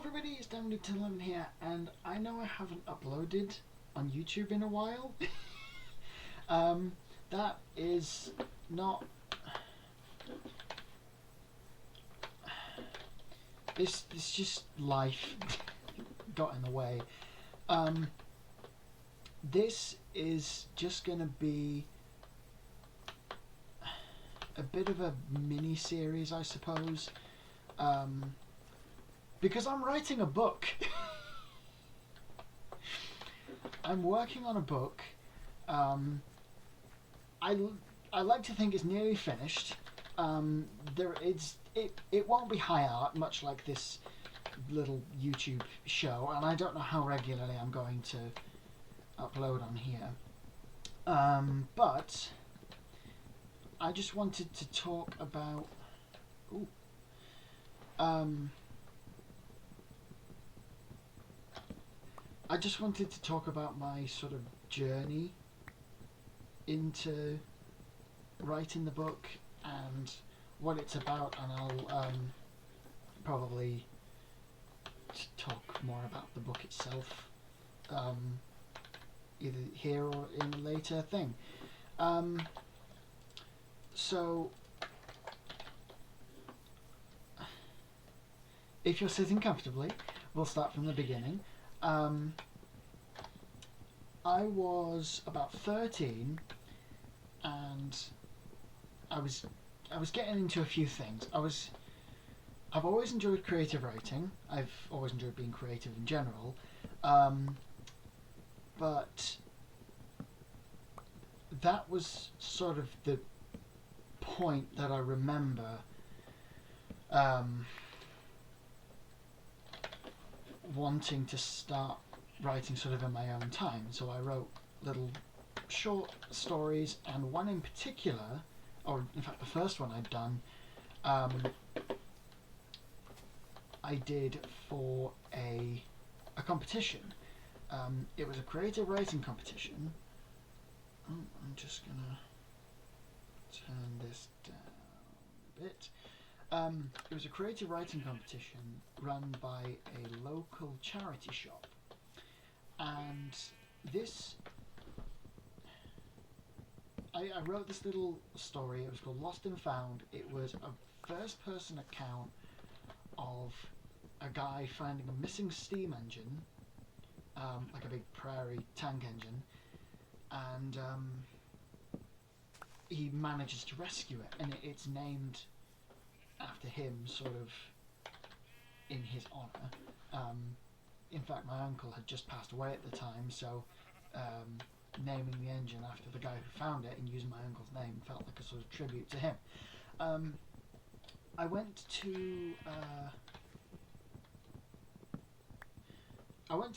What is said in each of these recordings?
everybody, it's Dominic1011 here, and I know I haven't uploaded on YouTube in a while. That is not... It's just life got in the way. This is just going to be a bit of a mini-series, I suppose. Because I'm writing a book. I'm working on a book. I like to think it's nearly finished. It won't be high art, much like this little YouTube show, and I don't know how regularly I'm going to upload on here. But I just wanted to talk about... I just wanted to talk about my sort of journey into writing the book and what it's about, and I'll probably talk more about the book itself either here or in a later thing. So if you're sitting comfortably, we'll start from the beginning. I was about 13, and I was getting into a few things. I've always enjoyed creative writing. I've always enjoyed being creative in general, but that was sort of the point that I remember wanting to start writing sort of in my own time. So I wrote little short stories, and one in particular, or in fact the first one I'd done, I did for a competition. It was a creative writing competition. I'm just gonna turn this down a bit. It was a creative writing competition run by a local charity shop, and this I wrote this little story. It was called Lost and Found. It was a first-person account of a guy finding a missing steam engine, like a big prairie tank engine, and he manages to rescue it, and it's named after him, sort of in his honour. In fact, my uncle had just passed away at the time, so naming the engine after the guy who found it and using my uncle's name felt like a sort of tribute to him. I went to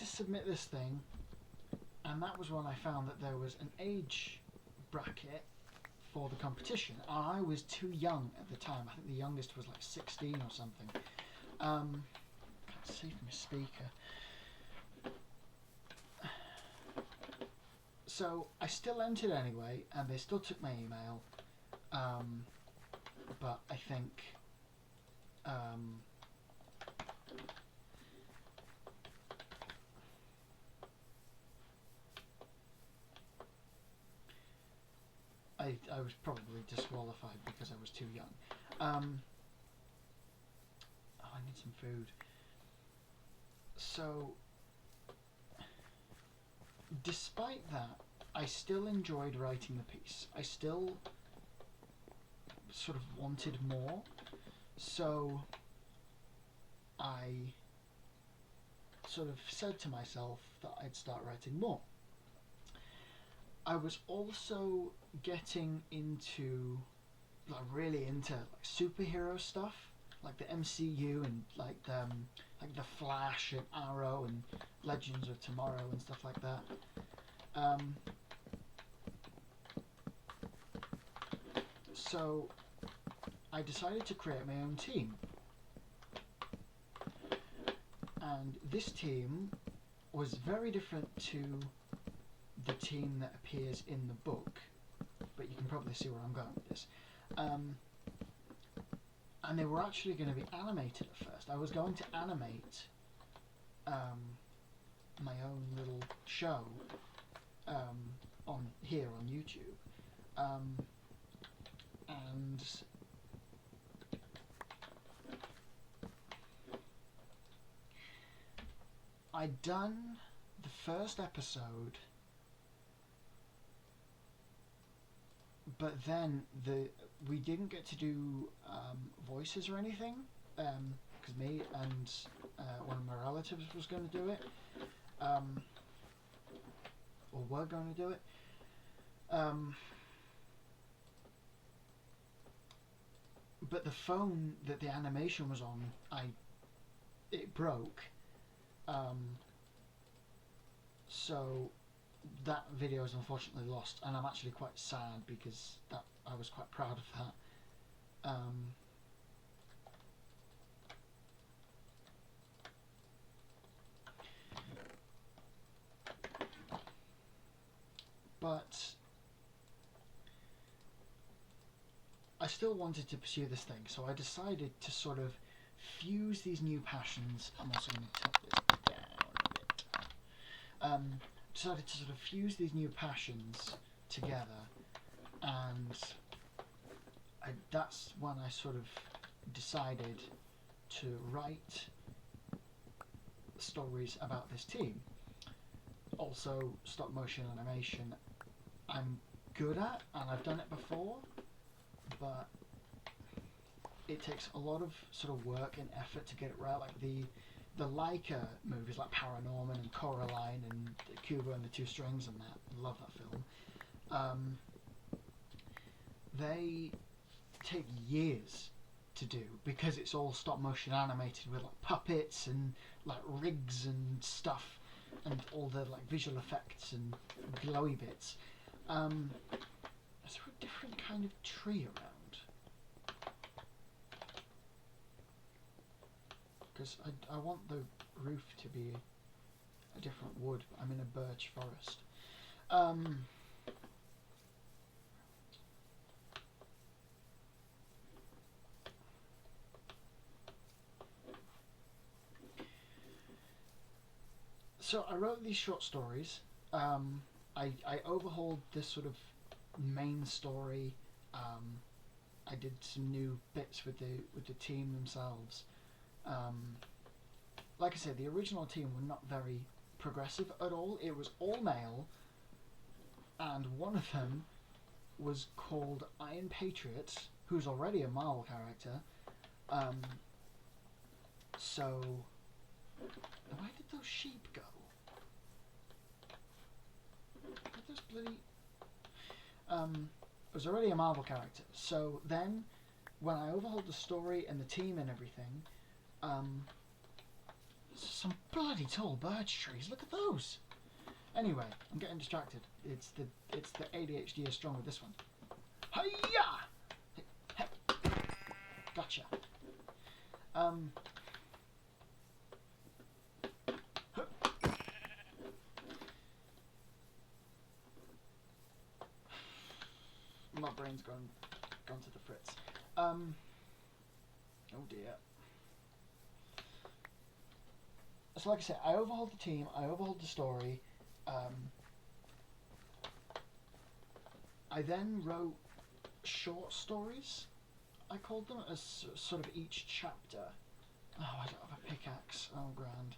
submit this thing, and that was when I found that there was an age bracket for the competition, and I was too young at the time. I think the youngest was like 16 or something. Can't see from a speaker. So I still entered anyway, and they still took my email, but I think I was probably disqualified because I was too young. Oh, I need some food. So, despite that, I still enjoyed writing the piece. I still sort of wanted more, so I sort of said to myself that I'd start writing more. I was also getting into, like, really into like superhero stuff, like the MCU and like the Flash and Arrow and Legends of Tomorrow and stuff like that. So I decided to create my own team, and this team was very different to the team that appears in the book, but you can probably see where I'm going with this. And they were actually going to be animated at first. I was going to animate my own little show on YouTube, and I'd done the first episode, but then we didn't get to do voices or anything, because me and one of my relatives was going to do it, or were going to do it. But the phone that the animation was on, it broke. So that video is unfortunately lost, and I'm actually quite sad because I was quite proud of that. But I still wanted to pursue this thing, so I decided to sort of fuse these new passions. I'm also going to tap this down a bit. Decided to sort of fuse these new passions together, and that's when I sort of decided to write stories about this team. Also, stop motion animation I'm good at, and I've done it before, but it takes a lot of sort of work and effort to get it right. Like the Leica movies, like Paranorman and Coraline and Cuba and the Two Strings and that. I love that film. They take years to do because it's all stop motion animated with like puppets and like rigs and stuff and all the like visual effects and glowy bits. Is there a different kind of tree around? Because I want the roof to be a different wood, but I'm in a birch forest. So I wrote these short stories. I overhauled this sort of main story. I did some new bits with the team themselves. Like I said, the original team were not very progressive at all. It was all male, and one of them was called Iron Patriot, who's already a Marvel character. So where did those sheep go? Where those bloody... it was already a Marvel character. So then, when I overhauled the story and the team and everything, some bloody tall birch trees. Look at those. Anyway, I'm getting distracted. It's the ADHD is strong with this one. Hiya! Hey, gotcha. My brain's gone to the fritz. Oh dear. So like I said, I overhauled the team, I overhauled the story. I then wrote short stories, I called them, as sort of each chapter. Oh, I don't have a pickaxe. Oh, grand.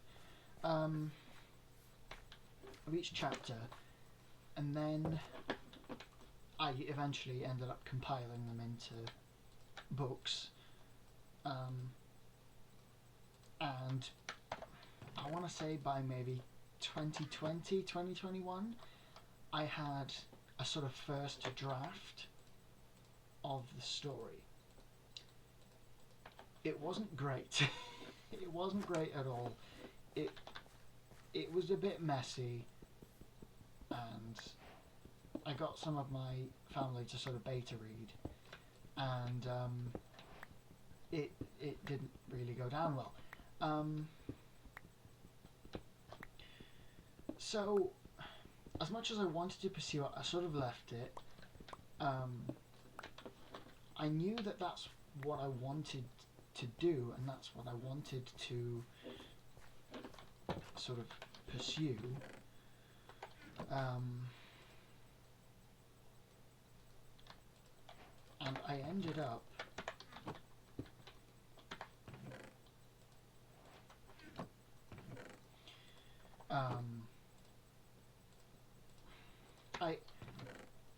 Of each chapter, and then I eventually ended up compiling them into books. And I want to say by maybe 2020, 2021, I had a sort of first draft of the story. It wasn't great. It wasn't great at all. It was a bit messy, and I got some of my family to sort of beta read, and it didn't really go down well. So, as much as I wanted to pursue it, I sort of left it. I knew that that's what I wanted to do, and that's what I wanted to sort of pursue. And I ended up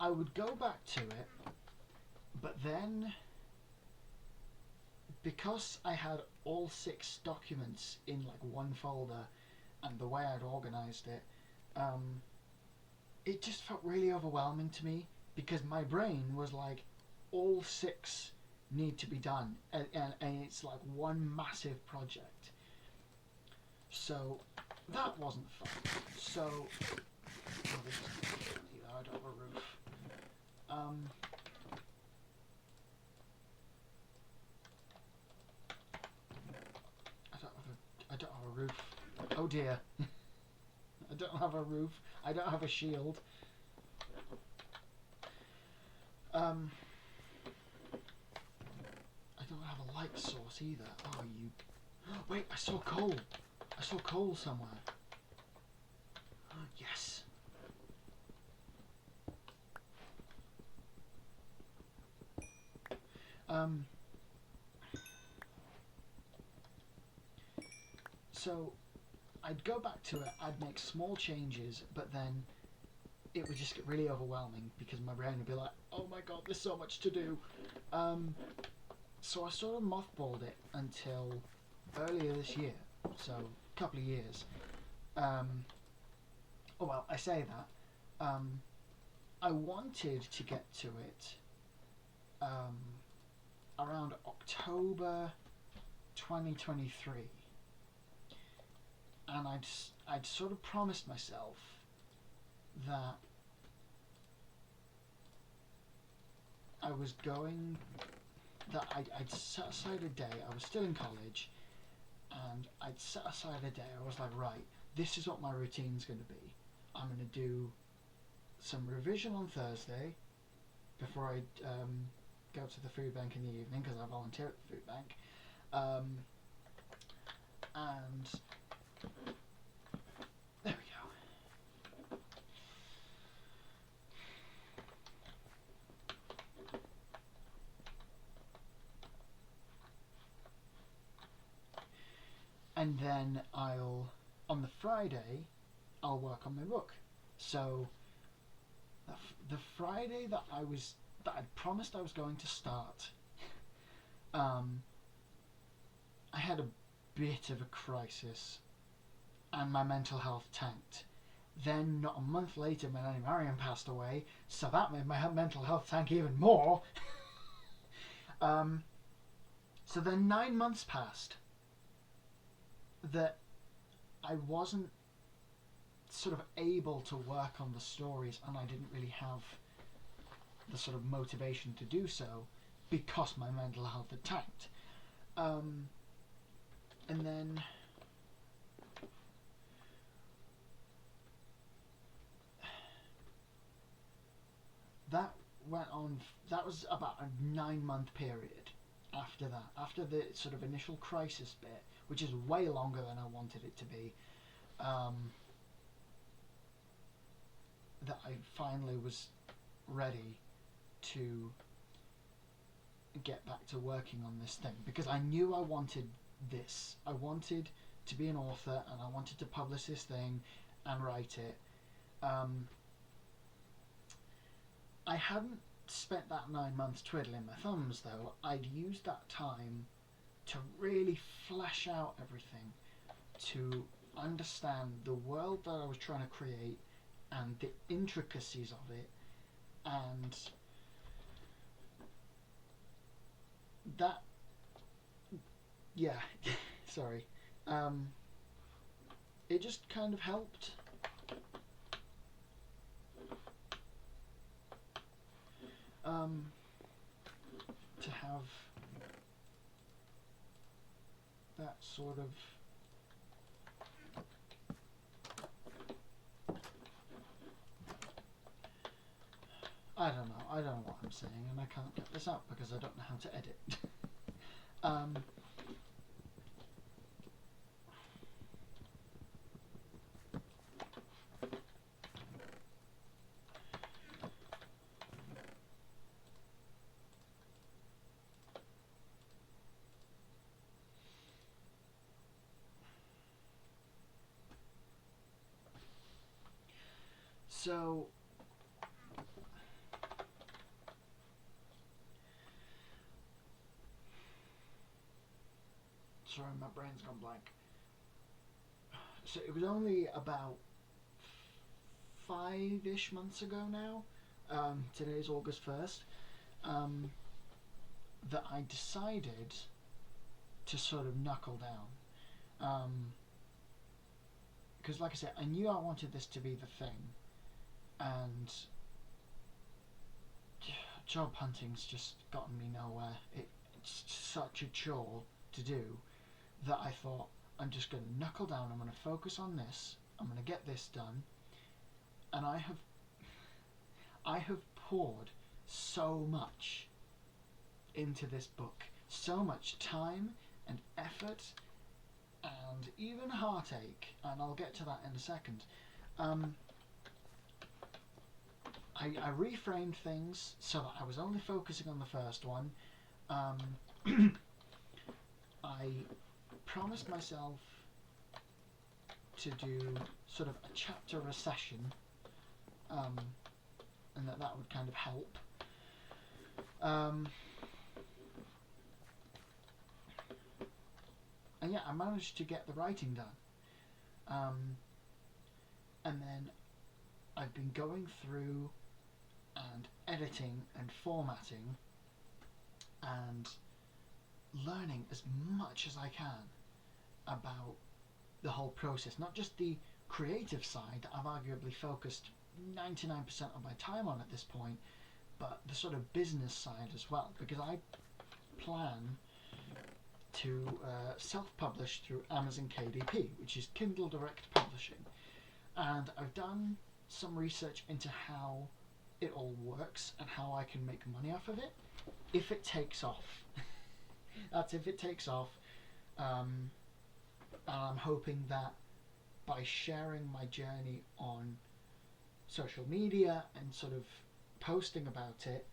I would go back to it, but then because I had all 6 documents in like one folder and the way I'd organised it, it just felt really overwhelming to me because my brain was like, all 6 need to be done, and it's like one massive project. So that wasn't fun. So this is funny though, I don't have a roof. I don't have a roof. Oh dear. I don't have a roof. I don't have a shield. I don't have a light source either. Oh, you... Wait, I saw coal. I saw coal somewhere. Yes. So I'd go back to it, I'd make small changes, but then it would just get really overwhelming because my brain would be like, oh my god, there's so much to do. So I sort of mothballed it until earlier this year, so a couple of years. Oh well, I say that. I wanted to get to it around October 2023. And I'd sort of promised myself that I was going, that I'd set aside a day, I was still in college, and I'd set aside a day, I was like, right, this is what my routine's going to be. I'm going to do some revision on Thursday before I go to the food bank in the evening, because I volunteer at the food bank. And there we go. And then on the Friday, I'll work on my book. So the Friday that I'd promised I was going to start, I had a bit of a crisis and my mental health tanked. Then not a month later, my Nanny Marion passed away, so that made my mental health tank even more. So then 9 months passed that I wasn't sort of able to work on the stories, and I didn't really have the sort of motivation to do so because my mental health had tanked. And then that went on, that was about a 9-month period after that, after the sort of initial crisis bit, which is way longer than I wanted it to be, that I finally was ready to get back to working on this thing, because I knew I wanted this. I wanted to be an author, and I wanted to publish this thing and write it. I hadn't spent that 9 months twiddling my thumbs, though. I'd used that time to really flesh out everything, to understand the world that I was trying to create and the intricacies of it, and that, yeah, sorry, it just kind of helped. To have that sort of I don't know what I'm saying, and I can't get this out because I don't know how to edit. So sorry, my brain's gone blank. So it was only about 5-ish months ago now. Today's August 1st. That I decided to sort of knuckle down. Because, like I said, I knew I wanted this to be the thing, and job hunting's just gotten me nowhere. It's such a chore to do that I thought, I'm just going to knuckle down, I'm going to focus on this, I'm going to get this done, and I have poured so much into this book, so much time and effort and even heartache, and I'll get to that in a second. I reframed things so that I was only focusing on the first one. I promised myself to do sort of a chapter a session, and that would kind of help. And yeah, I managed to get the writing done. And then I've been going through and editing and formatting and learning as much as I can about the whole process, not just the creative side that I've arguably focused 99% of my time on at this point, but the sort of business side as well, because I plan to self-publish through Amazon KDP, which is Kindle Direct Publishing, and I've done some research into how it all works and how I can make money off of it if it takes off. That's if it takes off. And I'm hoping that by sharing my journey on social media and sort of posting about it,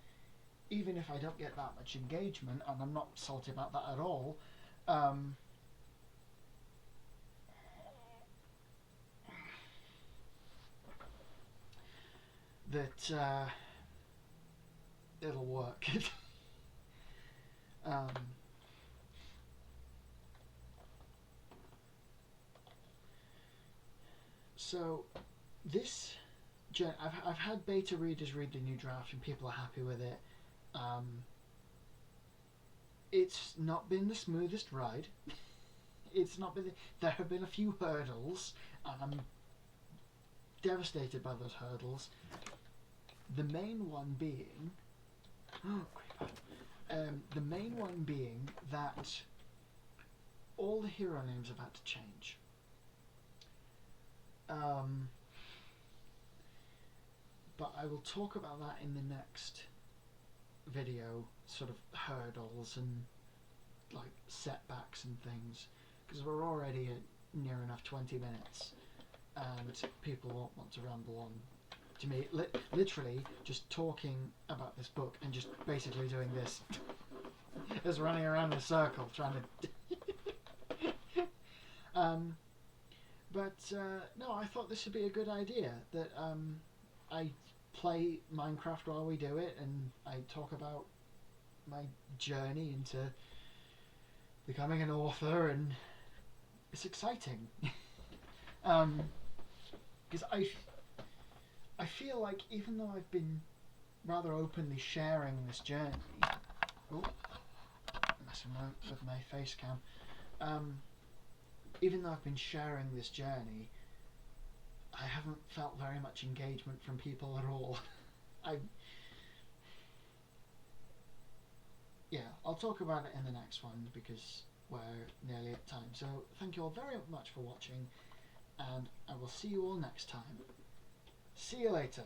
even if I don't get that much engagement, and I'm not salty about that at all, that it'll work. So this, I've had beta readers read the new draft and people are happy with it. It's not been the smoothest ride. It's not been. There have been a few hurdles, and I'm devastated by those hurdles. The main one being, the main one being that all the hero names have had to change. But I will talk about that in the next video, sort of hurdles and like setbacks and things, because we're already at near enough 20 minutes and people won't want to ramble on to me literally just talking about this book and just basically doing this as running around in a circle trying to but no, I thought this would be a good idea, that I play Minecraft while we do it, and I talk about my journey into becoming an author, and it's exciting. Because I feel like even though I've been rather openly sharing this journey, messing with my face cam, even though I've been sharing this journey, I haven't felt very much engagement from people at all. I'll talk about it in the next one because we're nearly at time. So thank you all very much for watching, and I will see you all next time. See you later.